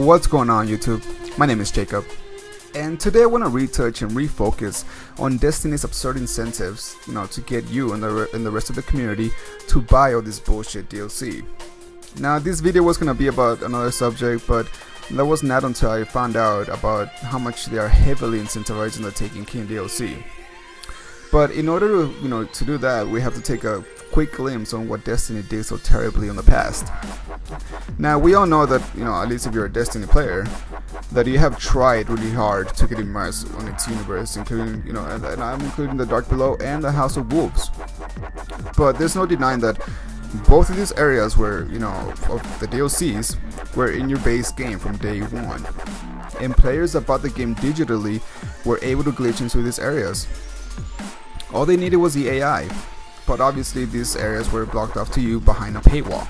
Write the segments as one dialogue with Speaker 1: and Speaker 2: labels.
Speaker 1: What's going on, YouTube? My name is Jacob, and today I want to retouch and refocus on Destiny's absurd incentives, to get you and the rest of the community to buy all this bullshit DLC. Now, this video was gonna be about another subject, but that was not until I found out about how much they are heavily incentivizing the Taken King DLC. But in order to, to do that, we have to take a quick glimpse on what Destiny did so terribly in the past. Now, we all know that, at least if you're a Destiny player, that you have tried really hard to get immersed on its universe, including, and I'm including the Dark Below and the House of Wolves. But there's no denying that both of these areas were, of the DLCs, were in your base game from day one. And players that bought the game digitally were able to glitch into these areas. All they needed was the AI, but obviously these areas were blocked off to you behind a paywall.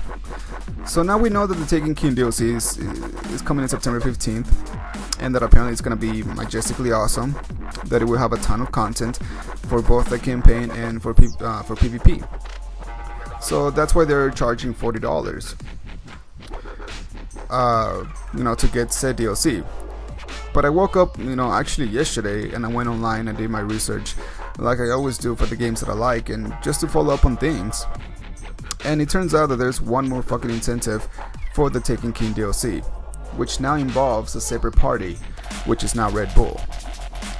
Speaker 1: So now we know that the Taken King DLC is coming in September 15th, and that apparently it's going to be majestically awesome, that it will have a ton of content for both the campaign and for PvP. So that's why they're charging $40, to get said DLC. But I woke up, actually yesterday, and I went online and did my research, like I always do for the games that I like, and just to follow up on things. And it turns out that there's one more fucking incentive for the Taken King DLC, which now involves a separate party, which is now Red Bull.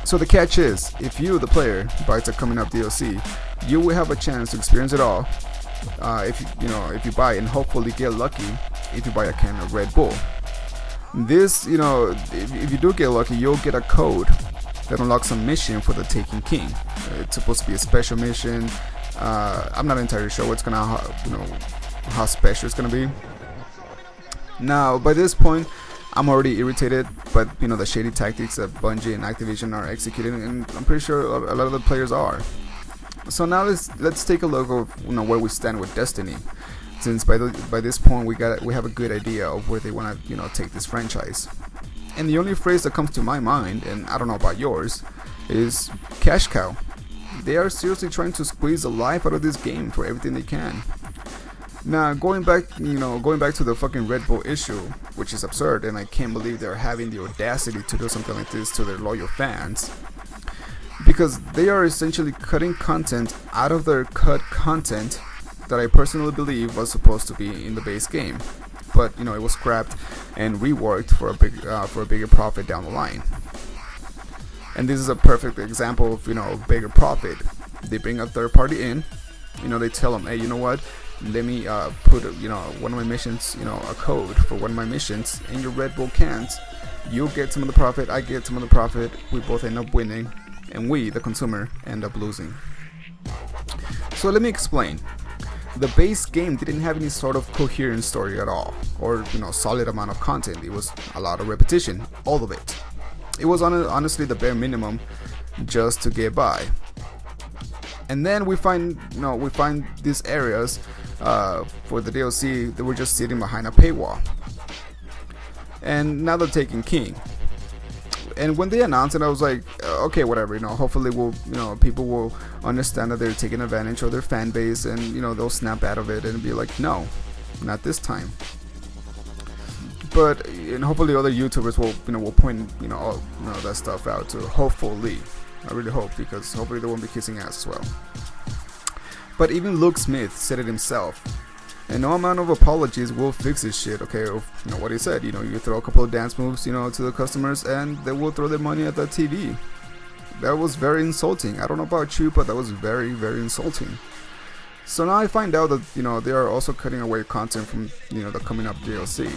Speaker 1: So the catch is, if you, the player, buys the coming up DLC, you will have a chance to experience it all. If you buy, and hopefully get lucky if you buy a can of Red Bull. This, if you do get lucky, you'll get a code that unlocks a mission for the Taken King. It's supposed to be a special mission. I'm not entirely sure what's gonna, how special it's gonna be. Now, by this point, I'm already irritated, but the shady tactics that Bungie and Activision are executing, and I'm pretty sure a lot of the players are. So now let's take a look of where we stand with Destiny, since by this point we have a good idea of where they want to take this franchise. And the only phrase that comes to my mind, and I don't know about yours, is cash cow. They are seriously trying to squeeze the life out of this game for everything they can. Now, going back to the fucking Red Bull issue, which is absurd, and I can't believe they're having the audacity to do something like this to their loyal fans. Because they are essentially cutting content out of their cut content that I personally believe was supposed to be in the base game, but it was scrapped and reworked for a bigger profit down the line. And this is a perfect example of bigger profit. They bring a third party in, they tell them, hey, you know what? Let me put one of my missions, a code for one of my missions in your Red Bull cans. You get some of the profit, I get some of the profit. We both end up winning. And we, the consumer, end up losing. So let me explain. The base game didn't have any sort of coherent story at all, or solid amount of content. It was a lot of repetition, all of it. It was honestly the bare minimum just to get by. And then we find these areas for the DLC that were just sitting behind a paywall. And now they're Taken King. And when they announced it, I was like, okay, whatever, hopefully people will understand that they're taking advantage of their fan base, and they'll snap out of it and be like, no, not this time. But and hopefully other YouTubers will point all that stuff out too. Hopefully, I really hope, because hopefully they won't be kissing ass as well. But even Luke Smith said it himself. And no amount of apologies will fix this shit, okay? What he said, you throw a couple of dance moves, to the customers, and they will throw their money at the TV. That was very insulting. I don't know about you, but that was very, very insulting. So now I find out that, they are also cutting away content from, the coming up DLC.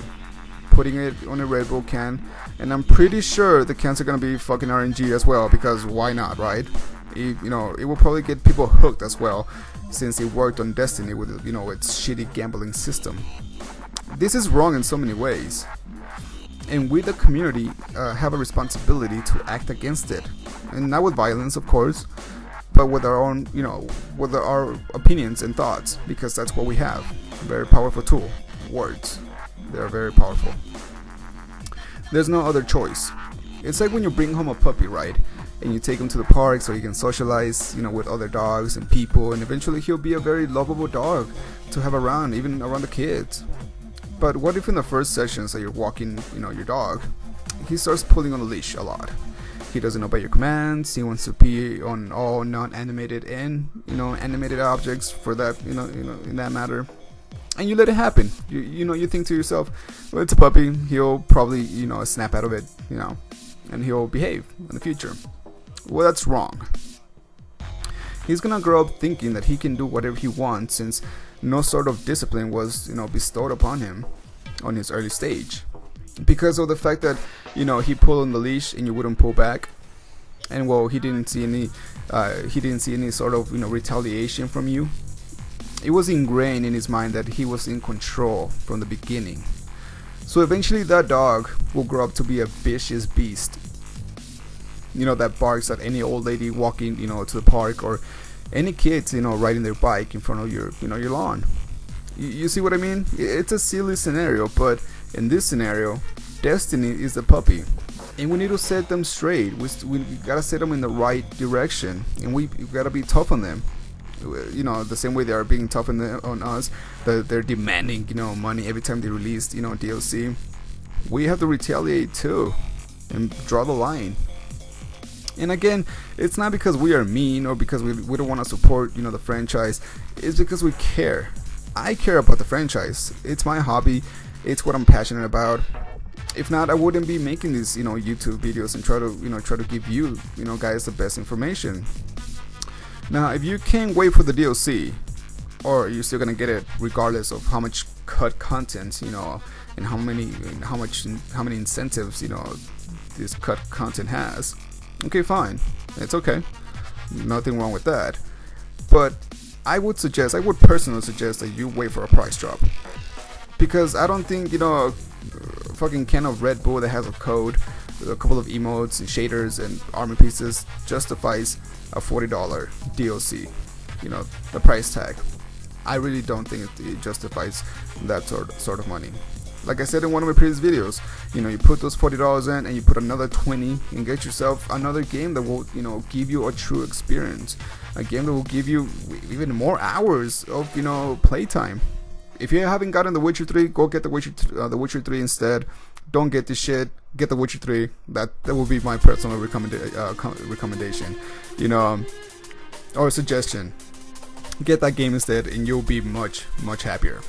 Speaker 1: Putting it on a Red Bull can, and I'm pretty sure the cans are gonna be fucking RNG as well, because why not, right? It will probably get people hooked as well, since it worked on Destiny with its shitty gambling system. This is wrong in so many ways, and we, the community, have a responsibility to act against it, and not with violence, of course, but with our own, with our opinions and thoughts, because that's what we have. A very powerful tool. Words. They are very powerful. There's no other choice. It's like when you bring home a puppy, right? And you take him to the park so he can socialize, with other dogs and people, and eventually he'll be a very lovable dog to have around, even around the kids. But what if in the first sessions that you're walking, your dog, he starts pulling on the leash a lot? He doesn't obey your commands. He wants to pee on all non-animated and animated objects for that in that matter, and you let it happen. You think to yourself, well, it's a puppy. He'll probably snap out of it, and he'll behave in the future. Well, that's wrong. He's gonna grow up thinking that he can do whatever he wants, since no sort of discipline was bestowed upon him on his early stage, because of the fact that he pulled on the leash and you wouldn't pull back, and well, he didn't see any sort of retaliation from you. It was ingrained in his mind that he was in control from the beginning. So eventually that dog will grow up to be a vicious beast, that barks at any old lady walking to the park, or any kids riding their bike in front of your your lawn. You see what I mean? It's a silly scenario, but in this scenario, Destiny is the puppy, and we need to set them straight. We gotta set them in the right direction, and we gotta be tough on them. The same way they are being tough on us, that they're demanding money every time they release DLC. We have to retaliate too, and draw the line. And again, it's not because we are mean or because we don't want to support the franchise. It's because we care. I care about the franchise. It's my hobby. It's what I'm passionate about. If not, I wouldn't be making these YouTube videos and try to give you guys the best information. Now, if you can't wait for the DLC, or you're still gonna get it regardless of how much cut content and how many incentives this cut content has, okay, fine, it's okay, nothing wrong with that. But I would personally suggest that you wait for a price drop, because I don't think a fucking can of Red Bull that has a code, a couple of emotes and shaders and armor pieces justifies a $40 DLC. The price tag. I really don't think it justifies that sort of money. Like I said in one of my previous videos, you put those $40 in and you put another 20 and get yourself another game that will give you a true experience, a game that will give you even more hours of playtime. If you haven't gotten The Witcher 3, go get The Witcher 3 instead. Don't get this shit. Get The Witcher 3. That will be my personal recommendation, or suggestion. Get that game instead, and you'll be much happier.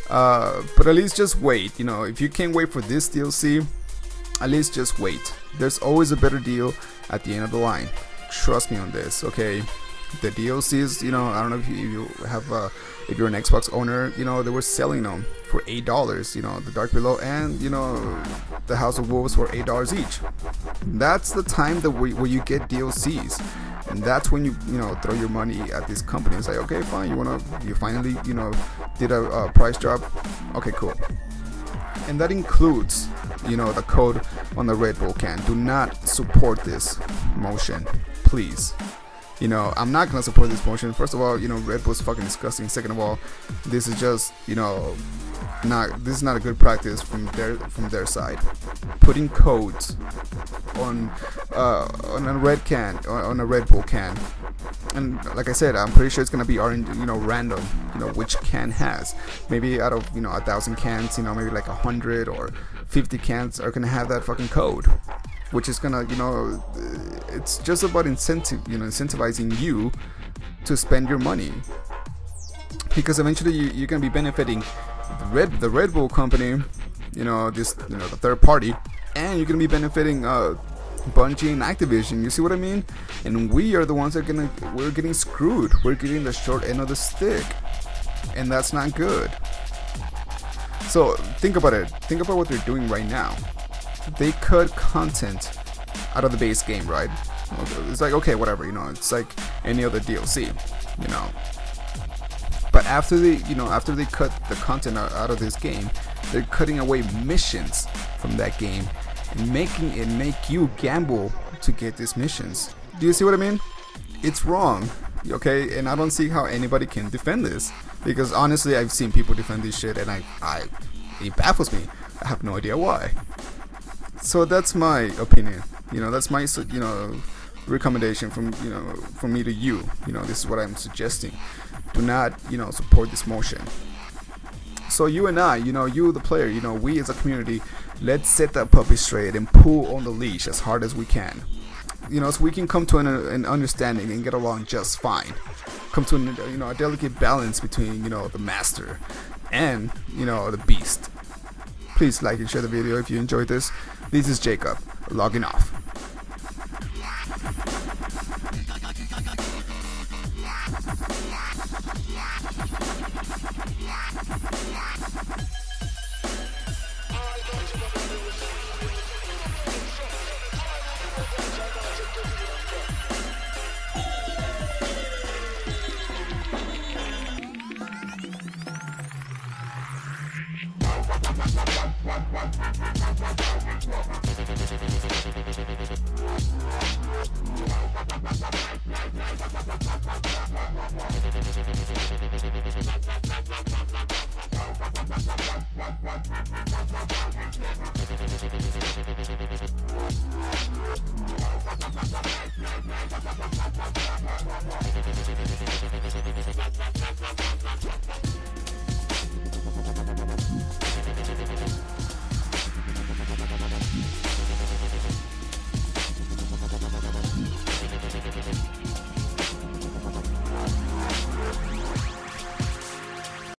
Speaker 1: But at least just wait. If you can't wait for this DLC, at least just wait. There's always a better deal at the end of the line. Trust me on this, okay? The DLCs, I don't know if you have, if you're an Xbox owner, they were selling them for $8, the Dark Below and, the House of Wolves for $8 each. That's the time where you get DLCs, and that's when you, throw your money at these companies, like, okay, fine, you finally, did a price drop, okay, cool. And that includes, the code on the Red Bull can. Do not support this motion, please. I'm not gonna support this motion. First of all, Red Bull's fucking disgusting. Second of all, this is just, this is not a good practice from their side. Putting codes on a red can, on a Red Bull can, and like I said, I'm pretty sure it's gonna be random. Which can has. Maybe out of 1,000 cans, maybe like 100 or 50 cans are gonna have that fucking code, which is gonna, it's just about incentivizing you to spend your money, because eventually you're gonna be benefiting the Red Bull company, the third party, and you're gonna be benefiting Bungie and Activision. You see what I mean? And we are the ones that we're getting screwed. We're getting the short end of the stick, and that's not good. So think about it. Think about what they're doing right now. They cut content out of the base game, right? It's like, okay, whatever, it's like any other DLC, But after they cut the content out of this game, they're cutting away missions from that game and making it make you gamble to get these missions. Do you see what I mean? It's wrong, okay? And I don't see how anybody can defend this, because honestly, I've seen people defend this shit, and it baffles me. I have no idea why. So that's my opinion. That's my recommendation from me to you. This is what I'm suggesting. Do not support this motion. So you and I, you the player, we as a community, let's set that puppy straight and pull on the leash as hard as we can. So we can come to an understanding and get along just fine. Come to a delicate balance between the master and the beast. Please like and share the video if you enjoyed this. This is Jacob logging off.